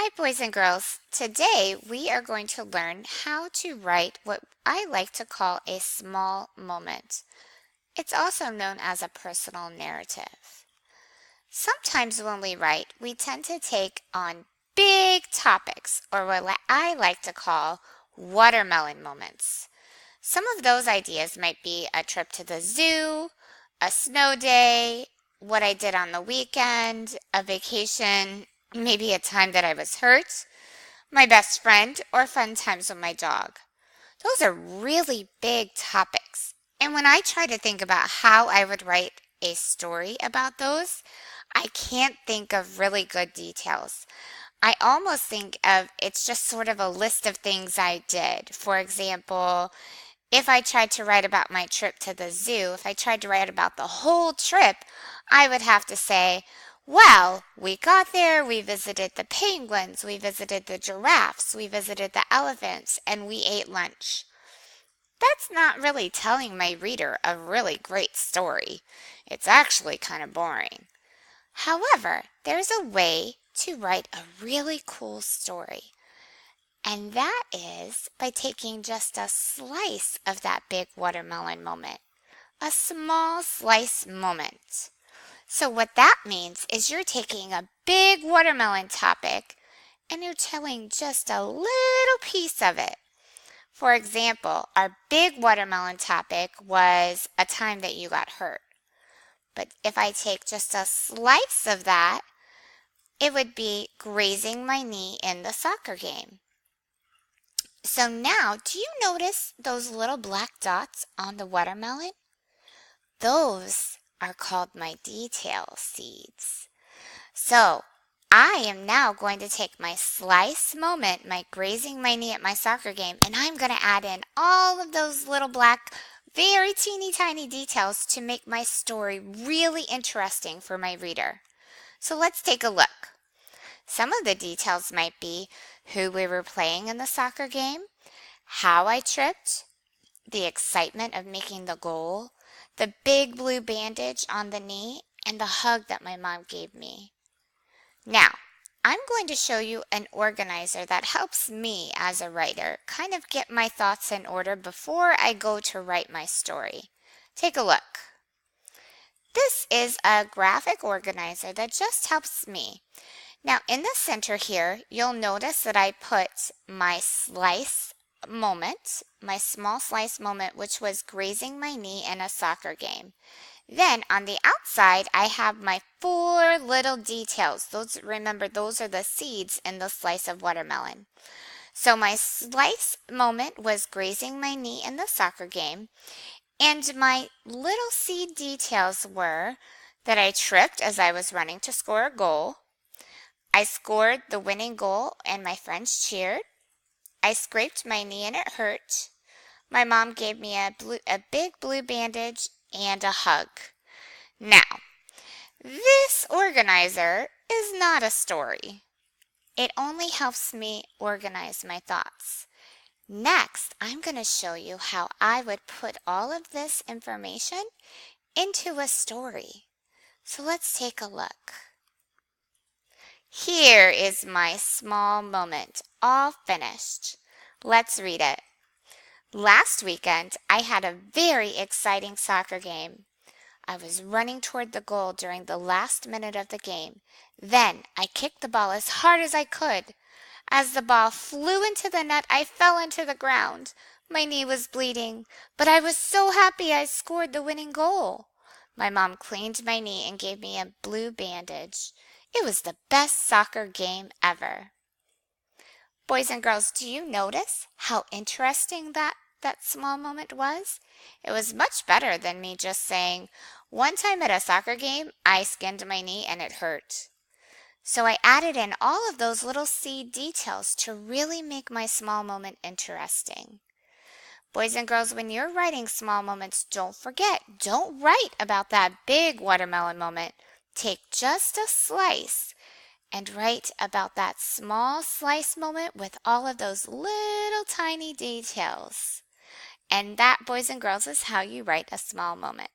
Hi, boys and girls. Today we are going to learn how to write what I like to call a small moment. It's also known as a personal narrative. Sometimes when we write, we tend to take on big topics, or what I like to call watermelon moments. Some of those ideas might be a trip to the zoo, a snow day, what I did on the weekend, a vacation, maybe a time that I was hurt, my best friend, or fun times with my dog. Those are really big topics. And when I try to think about how I would write a story about those, I can't think of really good details. I almost think of it's just sort of a list of things I did. For example, if I tried to write about my trip to the zoo, if I tried to write about the whole trip, I would have to say, well, we got there, we visited the penguins, we visited the giraffes, we visited the elephants, and we ate lunch. That's not really telling my reader a really great story. It's actually kind of boring. However, there's a way to write a really cool story. And that is by taking just a slice of that big watermelon moment, a small slice moment. So, what that means is you're taking a big watermelon topic and you're telling just a little piece of it. For example, our big watermelon topic was a time that you got hurt. But if I take just a slice of that, it would be grazing my knee in the soccer game. So now, do you notice those little black dots on the watermelon? Those are called my detail seeds. So I am now going to take my slice moment, my grazing my knee at my soccer game, and I'm going to add in all of those little black, very teeny tiny details to make my story really interesting for my reader. So let's take a look. Some of the details might be who we were playing in the soccer game, how I tripped, the excitement of making the goal, the big blue bandage on the knee, and the hug that my mom gave me. Now, I'm going to show you an organizer that helps me as a writer kind of get my thoughts in order before I go to write my story. Take a look. This is a graphic organizer that just helps me. Now, in the center here, you'll notice that I put my slice moment, my small slice moment, which was grazing my knee in a soccer game. Then on the outside, I have my 4 little details. Remember, those are the seeds in the slice of watermelon. So my slice moment was grazing my knee in the soccer game. And my little seed details were that I tripped as I was running to score a goal. I scored the winning goal and my friends cheered. I scraped my knee and it hurt. My mom gave me a big blue bandage and a hug. Now, this organizer is not a story. It only helps me organize my thoughts. Next, I'm going to show you how I would put all of this information into a story. So let's take a look. Here is my small moment, all finished. Let's read it. Last weekend, I had a very exciting soccer game. I was running toward the goal during the last minute of the game. Then I kicked the ball as hard as I could. As the ball flew into the net, I fell into the ground. My knee was bleeding, but I was so happy I scored the winning goal. My mom cleaned my knee and gave me a blue bandage. It was the best soccer game ever. Boys and girls, do you notice how interesting that small moment was? It was much better than me just saying, one time at a soccer game, I skinned my knee and it hurt. So I added in all of those little seed details to really make my small moment interesting. Boys and girls, when you're writing small moments, don't forget, don't write about that big watermelon moment. Take just a slice and write about that small slice moment with all of those little tiny details. And that, boys and girls, is how you write a small moment.